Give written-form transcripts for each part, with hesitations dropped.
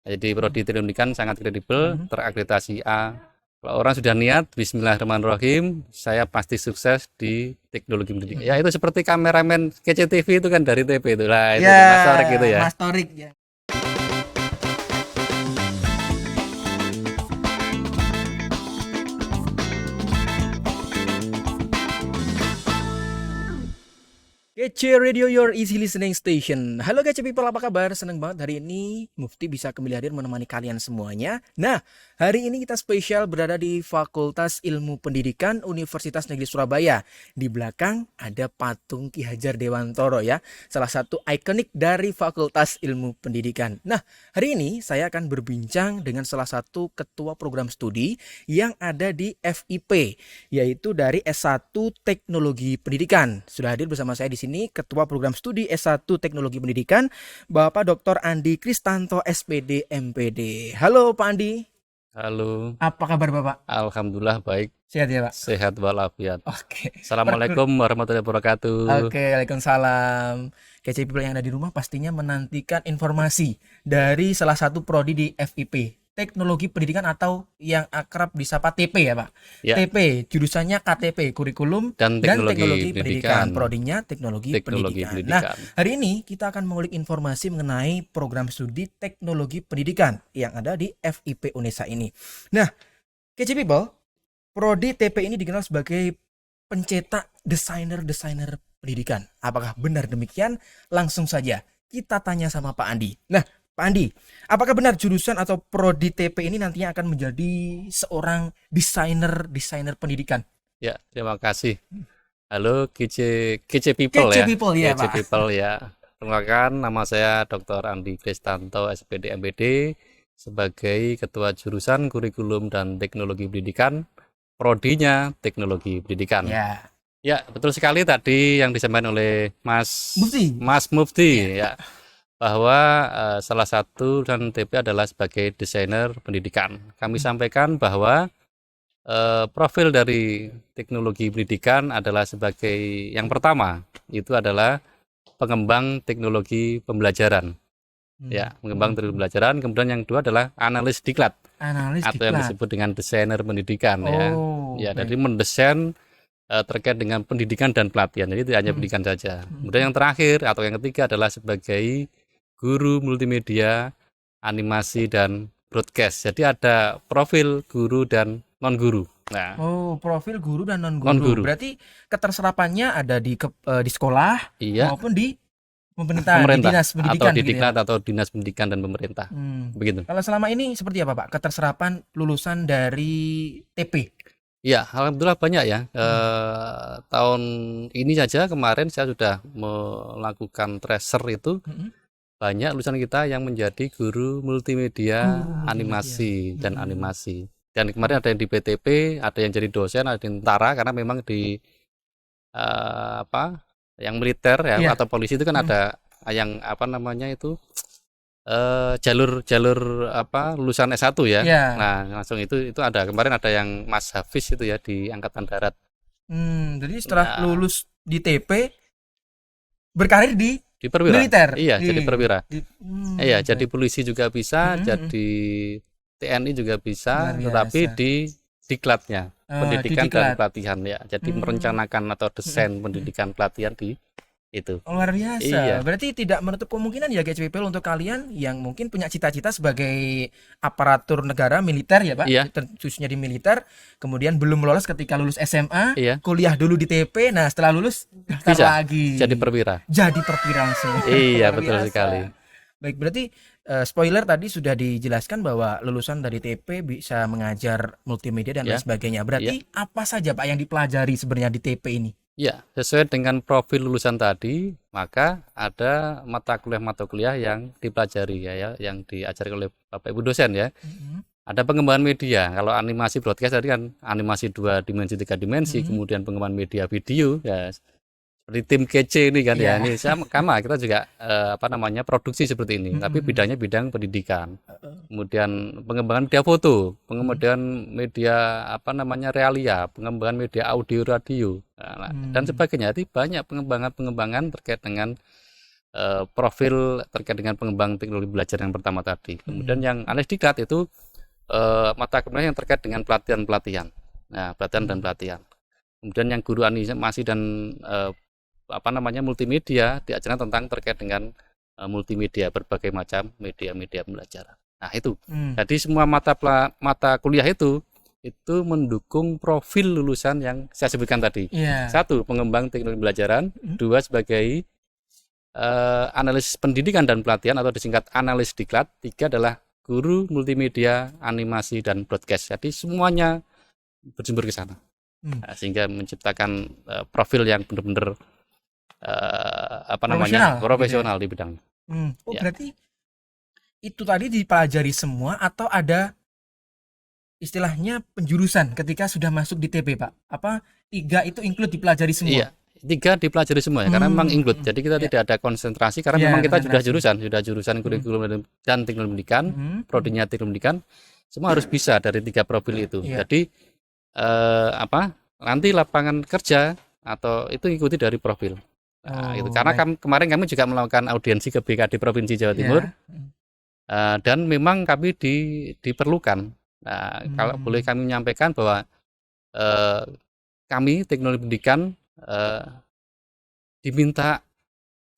Jadi prodi pendidikan sangat kredibel, terakreditasi A. Kalau orang sudah niat, Bismillahirrahmanirrahim, saya pasti sukses di teknologi pendidikan. Ya itu seperti kameramen KCTV itu kan dari TP itu lah, itu Ya, Mas Torik itu ya. Mas Torik ya. Kece Radio, your easy listening station. Halo Kece People, apa kabar? Seneng banget hari ini Mufti bisa kembali hadir menemani kalian semuanya. Nah, hari ini kita spesial berada di Fakultas Ilmu Pendidikan Universitas Negeri Surabaya. Di belakang ada patung Ki Hajar Dewantoro ya, salah satu ikonik dari Fakultas Ilmu Pendidikan. Nah, hari ini saya akan berbincang dengan salah satu ketua program studi yang ada di FIP, yaitu dari S1 Teknologi Pendidikan. Sudah hadir bersama saya di sini Ketua Program Studi S1 Teknologi Pendidikan, Bapak Dr. Andi Kristanto SPD MPD. Halo Pak Andi. Halo, Apa kabar Bapak? alhamdulillah baik, Sehat ya Pak? sehat walafiat. Oke. Assalamualaikum warahmatullahi wabarakatuh. Oke, Waalaikumsalam. Kece People yang ada di rumah pastinya menantikan informasi dari salah satu prodi di FIP, Teknologi Pendidikan atau yang akrab disapa TP ya Pak. Ya, TP, jurusannya KTP, Kurikulum dan dan teknologi Teknologi Pendidikan. pendidikan, Prodinya Teknologi teknologi Pendidikan. Nah, pendidikan. hari ini kita akan mengulik informasi mengenai program studi Teknologi Pendidikan yang ada di FIP Unesa ini. Nah, Kece People, prodi TP ini dikenal sebagai pencetak desainer-desainer pendidikan. Apakah benar demikian? Langsung saja kita tanya sama Pak Andi. Nah, Pak Andi, apakah benar jurusan atau prodi TP ini nantinya akan menjadi seorang desainer pendidikan? Ya, terima kasih. Halo Kece People Kece ya, People ya Kece Pak. People ya. Perkenalkan, nama saya Dr. Andi Kristanto SPD MPD sebagai Ketua Jurusan Kurikulum dan Teknologi Pendidikan, prodinya Teknologi Pendidikan. Ya, Ya, betul sekali tadi yang disampaikan oleh Mas Mufti. Mufti ya, bahwa salah satu dan TP adalah sebagai desainer pendidikan. Kami sampaikan bahwa profil dari teknologi pendidikan adalah sebagai yang pertama itu adalah pengembang teknologi pembelajaran. Ya, pengembang teknologi pembelajaran. Kemudian yang kedua adalah analis diklat Analis atau yang diklat. disebut dengan desainer pendidikan ya. Oh, Ya, baik. jadi mendesain terkait dengan pendidikan dan pelatihan. Jadi tidak hanya pendidikan saja. Kemudian yang terakhir atau yang ketiga adalah sebagai guru multimedia, animasi dan broadcast. Jadi ada profil guru dan non guru. Nah, Oh, profil guru dan non non guru. guru. Berarti keterserapannya ada di sekolah Iya, maupun di pemerintahan, di pemerintah dinas atau pendidikan di begitu ya diklat Pak? atau dinas pendidikan dan pemerintah. Begitu. Kalau selama ini seperti apa Pak? Keterserapan lulusan dari TP? Ya, alhamdulillah banyak ya. Tahun ini saja kemarin saya sudah melakukan tracer itu banyak lulusan kita yang menjadi guru multimedia, Guru multimedia. animasi dan animasi. Dan kemarin ada yang di PTP, ada yang jadi dosen, ada yang tentara karena memang di yang militer ya Iya. atau polisi itu kan ada yang itu jalur lulusan S1 ya. Iya. Nah, langsung itu ada kemarin ada yang Mas Hafiz itu ya di Angkatan Darat. Jadi setelah Nah, lulus di TP berkarir di di perwira. militer. Iya, jadi perwira. Iya, jadi Baik. polisi juga bisa, jadi TNI juga bisa, Luar tetapi biasa. di diklatnya, pendidikan diklat. dan pelatihan ya. Jadi merencanakan atau desain pendidikan pelatihan di itu. Luar biasa. Iya. Berarti tidak menutup kemungkinan ya GCPL untuk kalian yang mungkin punya cita-cita sebagai aparatur negara militer ya Pak, Iya. khususnya di militer, kemudian belum lolos ketika lulus SMA, Iya. kuliah dulu di TP, nah setelah lulus daftar Bisa lagi. jadi perwira. Jadi perwira langsung. Iya, Luar betul biasa. sekali. Baik, berarti spoiler tadi sudah dijelaskan bahwa lulusan dari TP bisa mengajar multimedia dan Ya. lain sebagainya. Berarti apa saja Pak yang dipelajari sebenarnya di TP ini? Ya, sesuai dengan profil lulusan tadi, maka ada mata kuliah yang dipelajari ya, yang diajari oleh Bapak Ibu dosen ya. Ada pengembangan media. Kalau animasi broadcast tadi kan animasi 2 dimensi, 3 dimensi, kemudian pengembangan media video ya. Seperti tim kece ini kan ya, ini sama kita juga produksi seperti ini, tapi bidangnya bidang pendidikan. Kemudian pengembangan media foto, pengembangan media realia, pengembangan media audio radio, dan sebagainya. Jadi banyak pengembangan terkait dengan profil terkait dengan pengembang teknologi belajar yang pertama tadi. Kemudian yang analis diklat itu mata kuliah yang terkait dengan pelatihan. Nah, pelatihan dan pelatihan. Kemudian yang guru animasi dan multimedia diajarkan tentang terkait dengan multimedia, berbagai macam media-media pembelajaran. Nah, itu. Jadi semua mata kuliah itu mendukung profil lulusan yang saya sebutkan tadi. Satu, pengembang teknologi pembelajaran. Dua, sebagai analis pendidikan dan pelatihan atau disingkat analis diklat. Tiga adalah guru multimedia, animasi, dan broadcast. Jadi semuanya bersumber ke sana. Nah, sehingga menciptakan profil yang benar-benar profesional di bidang. Berarti itu tadi dipelajari semua atau ada istilahnya penjurusan ketika sudah masuk di TP, Pak? Apa 3 itu include dipelajari semua? Iya, 3 dipelajari semua ya, karena memang include. Jadi kita tidak ada konsentrasi karena memang kita sudah jurusan kurikulum dan teknologi pendidikan, prodinya teknologi pendidikan, semua harus bisa dari 3 profil itu. Jadi nanti lapangan kerja atau itu ikuti dari profil. Nah, itu karena kemarin kami juga melakukan audiensi ke BKD Provinsi Jawa Timur, dan memang kami diperlukan. Nah, kalau boleh kami menyampaikan bahwa kami teknologi pendidikan diminta,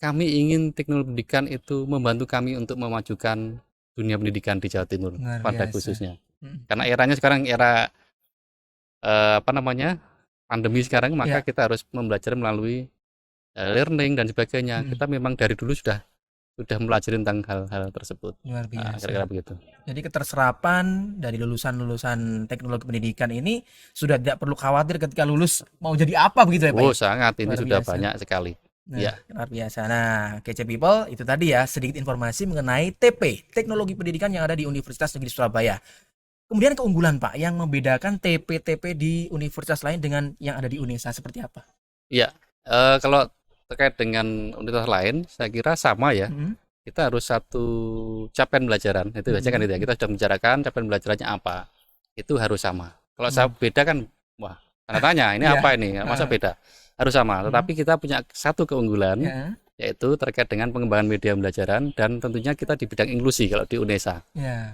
kami ingin teknologi pendidikan itu membantu kami untuk memajukan dunia pendidikan di Jawa Timur pada khususnya. Karena eranya sekarang era pandemi sekarang, maka kita harus belajar melalui learning dan sebagainya. Kita memang dari dulu sudah mempelajari tentang hal-hal tersebut. Luar biasa. Kira-kira begitu. Jadi keterserapan dari lulusan teknologi pendidikan ini sudah tidak perlu khawatir ketika lulus mau jadi apa begitu ya, Pak? Sangat. Ini sudah banyak sekali. Luar biasa. Nah, Kece People, itu tadi ya sedikit informasi mengenai TP, Teknologi Pendidikan yang ada di Universitas Negeri Surabaya. Kemudian keunggulan, Pak, yang membedakan TP-TP di universitas lain dengan yang ada di UNESA seperti apa? Iya, kalau terkait dengan universitas lain, saya kira sama ya. Kita harus satu capaian pembelajaran, itu aja kan itu ya. Kita sudah membicarakan capaian pembelajarannya apa, itu harus sama. Kalau saya beda kan, wah, tanda tanya, ini apa ini? Masa beda? Harus sama. Tetapi kita punya satu keunggulan, yaitu terkait dengan pengembangan media pembelajaran, dan tentunya kita di bidang inklusi kalau di UNESA.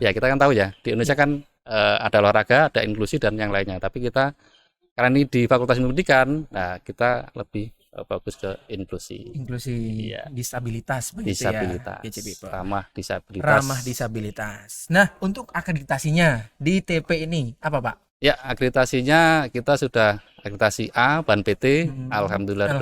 Ya, kita kan tahu ya, di UNESA kan ada olahraga, ada inklusi dan yang lainnya. Tapi kita karena ini di Fakultas Ilmu Pendidikan, nah kita lebih fokus ke inklusi, disabilitas, ramah disabilitas. Nah, untuk akreditasinya di TP ini apa, Pak? Ya, akreditasinya kita sudah akreditasi A BAN PT, alhamdulillah.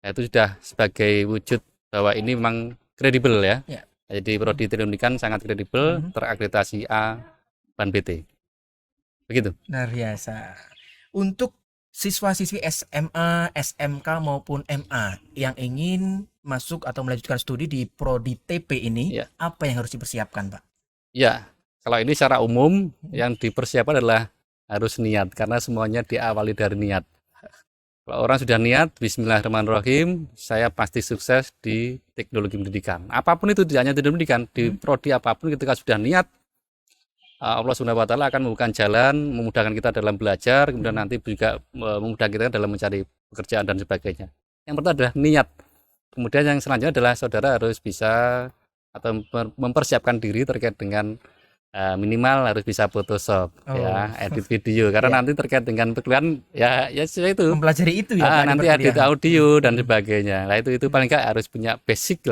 Itu sudah sebagai wujud bahwa ini memang kredibel ya. Jadi prodi teknologi pendidikan sangat kredibel, terakreditasi A BAN PT. Begitu. Luar biasa. Untuk siswa-siswi SMA, SMK maupun MA yang ingin masuk atau melanjutkan studi di prodi TP ini, apa yang harus dipersiapkan, Pak? Ya, kalau ini secara umum yang dipersiapkan adalah harus niat, karena semuanya diawali dari niat. Kalau orang sudah niat, bismillahirrahmanirrahim, saya pasti sukses di teknologi pendidikan. Apapun itu, tidak hanya teknologi pendidikan, di prodi apapun ketika sudah niat, Allah Subhanahu wa Ta'ala akan membukakan jalan, memudahkan kita dalam belajar, kemudian nanti juga memudahkan kita dalam mencari pekerjaan dan sebagainya. Yang pertama adalah niat. Kemudian yang selanjutnya adalah saudara harus bisa atau mempersiapkan diri terkait dengan minimal harus bisa Photoshop, edit video, karena nanti terkait dengan perkuliahan ya itu mempelajari itu ya, nanti edit audio dan sebagainya. Nah, itu paling nggak harus punya basic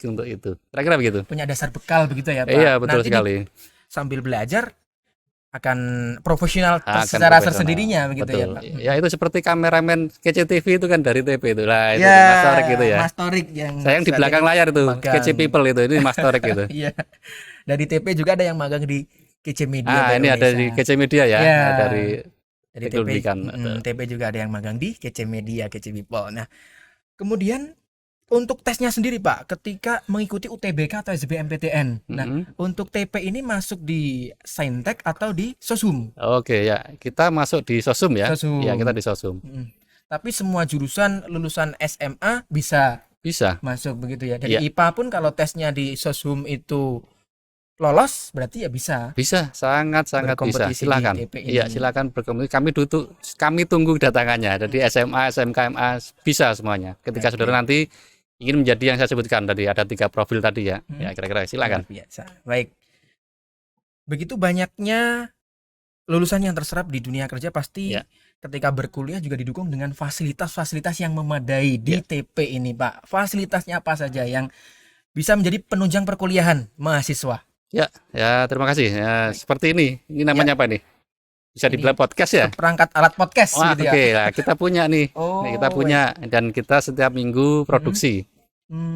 untuk itu. Kira-kira begitu. Punya dasar bekal begitu ya, Pak. Iya, betul nanti sekali. Sambil belajar akan profesional secara tersendirinya begitu. Betul. Ya, Pak. Ya, itu seperti kameramen Kece TV itu kan dari TP itu lah, itu Mas Torik gitu ya. Mas Torik yang sayang di belakang layar itu Kece People itu, ini Mas Torik gitu. Iya. Dari TP juga ada yang magang di Kece Media. Ini ada di Kece Media ya, dari TP. TP juga ada yang magang di Kece Media, Kece People. Nah, kemudian untuk tesnya sendiri, Pak, ketika mengikuti UTBK atau SBMPTN. Nah, untuk TP ini masuk di Saintek atau di Sosum? Oke, ya. Kita masuk di Sosum ya. Ya, kita di Sosum. Tapi semua jurusan lulusan SMA bisa masuk begitu ya. Dari IPA pun kalau tesnya di Sosum itu lolos, berarti ya bisa. Bisa, sangat bisa. Silakan. Iya, silakan berkompetisi. Kami tunggu kedatangannya. Jadi SMA, SMK, MA bisa semuanya. Ketika saudara nanti ingin menjadi yang saya sebutkan tadi, ada 3 profil tadi ya. Ya kira-kira silakan. Luar biasa. Baik. Begitu banyaknya lulusan yang terserap di dunia kerja, pasti Ya. ketika berkuliah juga didukung dengan fasilitas-fasilitas yang memadai di Ya. TP ini, Pak. Fasilitasnya apa saja yang bisa menjadi penunjang perkuliahan mahasiswa? Ya, terima kasih. Ya, seperti ini. Ini namanya apa nih? Bisa Ini dibilang podcast ya? Perangkat alat podcast Wah, gitu ya. oke. Nah, kita punya nih. Oh, Kita punya dan kita setiap minggu produksi.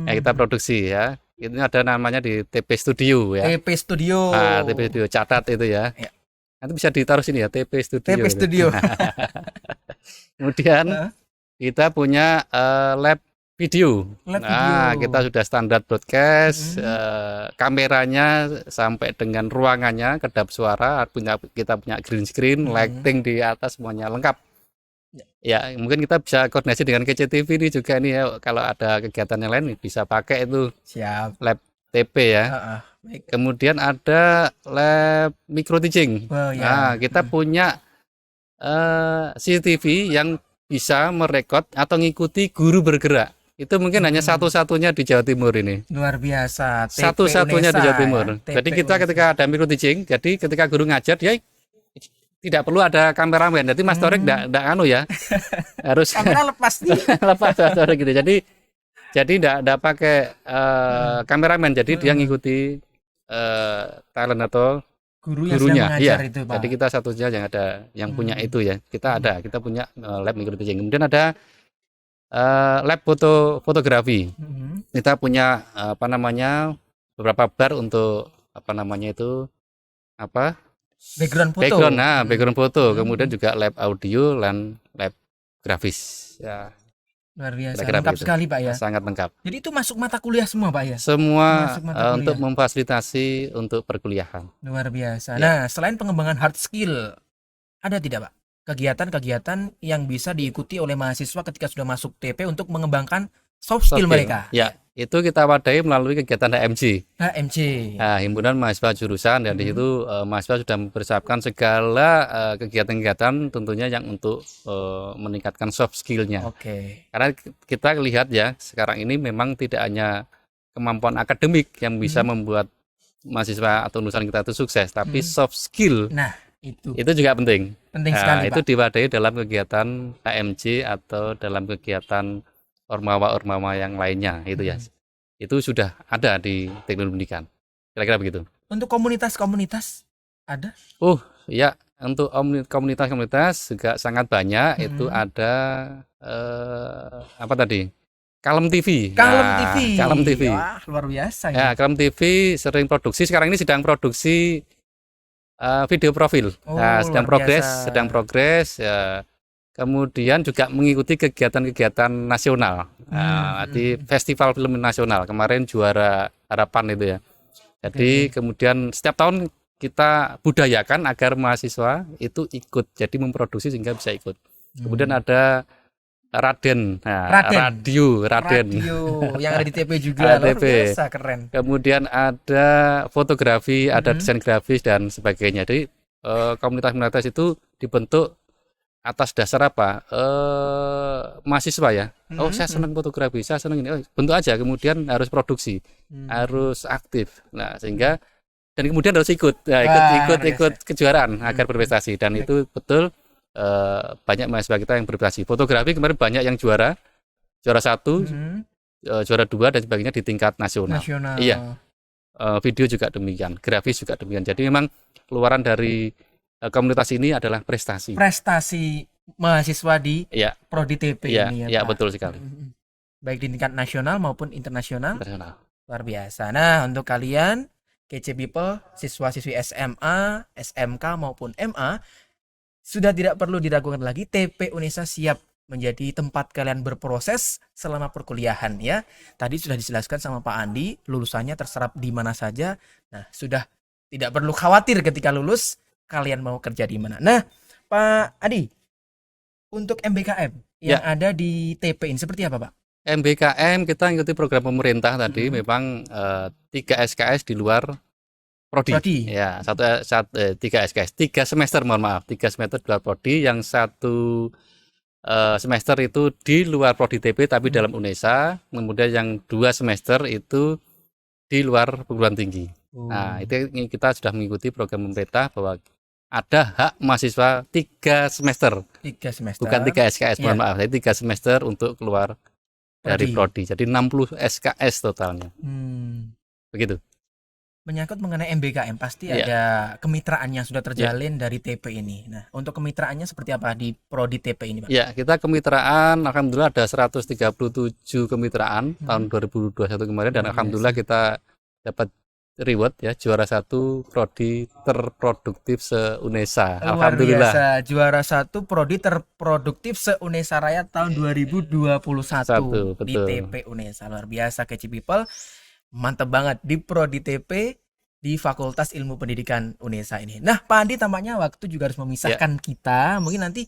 Ya, kita Hmm. produksi ya. Ini ada namanya di TP Studio ya. TP Studio. TP Studio, catat itu ya. Ya. Nanti bisa ditaruh sini ya, TP Studio. TP gitu. Studio. Kemudian Hah? kita punya lab video. Lab Nah, video. kita sudah standar broadcast, Mhm. kameranya sampai dengan ruangannya, kedap suara, kita punya green screen, lighting di atas semuanya lengkap. Ya, mungkin kita bisa koordinasi dengan KCTV ini juga nih ya, kalau ada kegiatan yang lain bisa pakai itu Siap. lab TP ya. Baik. Kemudian ada lab micro teaching. Oh, ya. Nah, kita punya CCTV yang bisa merekod atau ngikuti guru bergerak. Itu mungkin hanya satu-satunya di Jawa Timur ini. Luar biasa. TP Satu-satunya di Unesa Jawa Timur. ya. Jadi TP kita Unesa. ketika ada micro teaching, jadi ketika guru ngajar dia tidak perlu ada kameramen. Jadi Mas Torek enggak anu ya. Harus kamera lepas nih. lepas Mas Torek gitu. Jadi enggak pakai kameramen. Jadi dia ngikuti talent atau Guru yang gurunya. sedang Iya. mengajar itu, Pak. Jadi kita satunya yang ada yang punya itu ya. Kita punya lab micro teaching. Kemudian ada lab fotografi. Kita punya beberapa bar untuk Background foto. background foto. Kemudian juga lab audio dan lab grafis. Ya, Luar biasa. kira-kira Lengkap begitu. sekali, Pak ya. Sangat lengkap. Jadi itu masuk mata kuliah semua, Pak ya. Semua Masuk mata untuk kuliah. memfasilitasi untuk perkuliahan. Luar biasa. Ya. Nah, selain pengembangan hard skill, ada tidak, Pak, kegiatan-kegiatan yang bisa diikuti oleh mahasiswa ketika sudah masuk TP untuk mengembangkan soft skill mereka? Ya, itu kita wadai melalui kegiatan HMJ. HMJ. Nah, himpunan mahasiswa jurusan, dan di situ mahasiswa sudah mempersiapkan segala kegiatan-kegiatan tentunya yang untuk meningkatkan soft skillnya. Oke. Karena kita lihat ya, sekarang ini memang tidak hanya kemampuan akademik yang bisa membuat mahasiswa atau lulusan kita itu sukses, tapi soft skill Nah, itu juga penting. penting sekali, Itu Pak. diwadai dalam kegiatan HMJ atau dalam kegiatan ormawa-ormawa yang lainnya itu ya. Itu sudah ada di teknologi pendidikan. Kira-kira begitu. Untuk komunitas-komunitas ada? Ya, untuk komunitas-komunitas juga sangat banyak. Itu ada apa tadi? Kalem TV. Kalem Nah, TV. Kalem TV. Wah, luar biasa Ya, ini. Kalem TV sering produksi. Sekarang ini sedang produksi video profil. Oh, Nah, sedang luar progres. Ya. Kemudian juga mengikuti kegiatan-kegiatan nasional. Di festival film nasional. Kemarin juara harapan itu ya. Jadi kemudian setiap tahun kita budayakan agar mahasiswa itu ikut. Jadi memproduksi sehingga bisa ikut. Kemudian ada Raden. Nah, Radio Raden. yang ada di TP juga. Luar TP. biasa, keren. Kemudian ada fotografi, ada desain grafis dan sebagainya. Jadi komunitas-komunitas itu dibentuk atas dasar apa? Mahasiswa ya. Oh, saya senang fotografi, saya senang ini. Oh, bentuk aja. Kemudian harus produksi, harus aktif. Nah, sehingga dan kemudian harus ikut kejuaraan agar berprestasi. Dan itu betul banyak mahasiswa kita yang berprestasi. Fotografi kemarin banyak yang juara 1, juara 2 dan sebagainya di tingkat nasional. Iya. Video juga demikian, grafis juga demikian. Jadi memang keluaran dari komunitas ini adalah prestasi mahasiswa di prodi TP ini ya, Pak. betul sekali. Baik di tingkat nasional maupun internasional. Luar biasa. Nah, untuk kalian kece people, siswa-siswi SMA, SMK maupun MA, sudah tidak perlu diragukan lagi, TP Unesa siap menjadi tempat kalian berproses selama perkuliahan ya. Tadi sudah dijelaskan sama Pak Andi, lulusannya terserap di mana saja. Nah, sudah tidak perlu khawatir ketika lulus kalian mau kerja di mana. Nah, Pak Adi, untuk MBKM yang ada di TP ini seperti apa, Pak? MBKM kita ikuti program pemerintah tadi, memang 3 SKS di luar prodi. Ya, 3 SKS, 3 semester, mohon maaf, 3 semester di luar prodi, yang 1 semester itu di luar prodi TP tapi dalam UNESA, kemudian yang 2 semester itu di luar perguruan tinggi. Nah, itu kita sudah mengikuti program pemerintah bahwa ada hak mahasiswa 3 semester, 3 semester. bukan 3 SKS, mohon Iya. maaf, jadi 3 semester untuk keluar dari prodi. Jadi 60 SKS totalnya. Begitu. Menyangkut mengenai MBKM, pasti Iya. ada kemitraan yang sudah terjalin dari TP ini. Nah, untuk kemitraannya seperti apa di prodi TP ini, Pak? Ya, kita kemitraan alhamdulillah ada 137 kemitraan tahun 2021 kemarin, dan Luar alhamdulillah kita dapat reward ya, juara 1 prodi terproduktif se-UNESA. Luar Alhamdulillah. biasa, juara 1 prodi terproduktif se-UNESA Raya tahun 2021 di betul. TP UNESA. Luar biasa, Kece People. Mantap banget di prodi TP di Fakultas Ilmu Pendidikan UNESA ini. Nah, Pak Andi, tampaknya waktu juga harus memisahkan kita. Mungkin nanti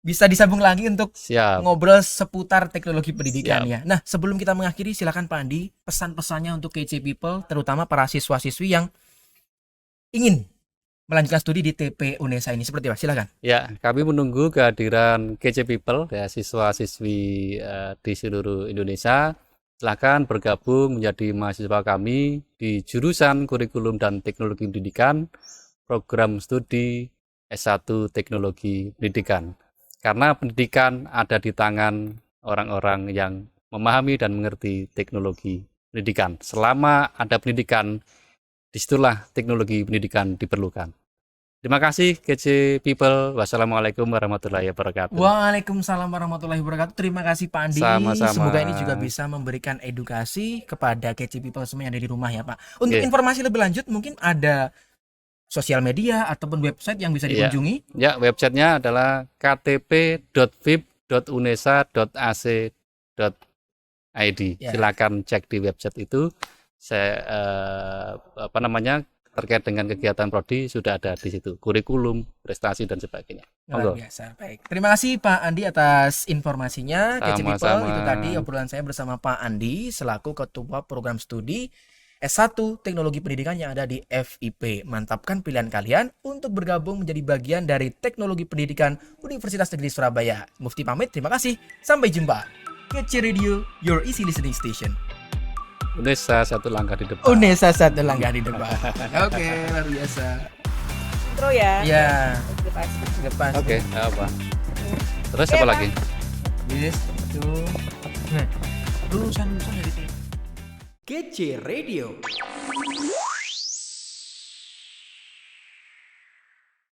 bisa disambung lagi untuk Siap. ngobrol seputar teknologi pendidikan ya. Nah, sebelum kita mengakhiri, silakan Pak Andi pesan-pesannya untuk Kece People, terutama para siswa-siswi yang ingin melanjutkan studi di TP UNESA ini. Seperti apa? Silakan. Ya, kami menunggu kehadiran Kece People ya, siswa-siswi di seluruh Indonesia. Silakan bergabung menjadi mahasiswa kami di jurusan Kurikulum dan Teknologi Pendidikan, program studi S1 Teknologi Pendidikan. Karena pendidikan ada di tangan orang-orang yang memahami dan mengerti teknologi pendidikan. Selama ada pendidikan, disitulah teknologi pendidikan diperlukan. Terima kasih Kece People. Wassalamualaikum warahmatullahi wabarakatuh. Waalaikumsalam warahmatullahi wabarakatuh. Terima kasih Pak Andi. Sama-sama. Semoga ini juga bisa memberikan edukasi kepada Kece People semua yang ada di rumah ya Pak. Untuk Oke. informasi lebih lanjut mungkin ada sosial media ataupun website yang bisa Iya. dikunjungi. Ya, websitenya adalah ktp.vip.unesa.ac.id. Ya. Silakan cek di website itu. Saya terkait dengan kegiatan prodi sudah ada di situ, kurikulum, prestasi dan sebagainya. Luar biasa. Baik. Terima kasih Pak Andi atas informasinya. Kece People, Sama-sama. itu tadi obrolan saya bersama Pak Andi selaku Ketua Program Studi S1 Teknologi Pendidikan yang ada di FIP. Mantapkan pilihan kalian untuk bergabung menjadi bagian dari Teknologi Pendidikan Universitas Negeri Surabaya. Mufti pamit, terima kasih. Sampai jumpa. Kece Radio, your easy listening station. UNESA 1 langkah di depan. UNESA 1 langkah di depan. Oke, luar biasa. Intro ya. Ya, Lepas. lepas. Oke, apa? Terus Oke, apa Pak. lagi? Yes, itu. Nah, lulusan dari Kece Radio.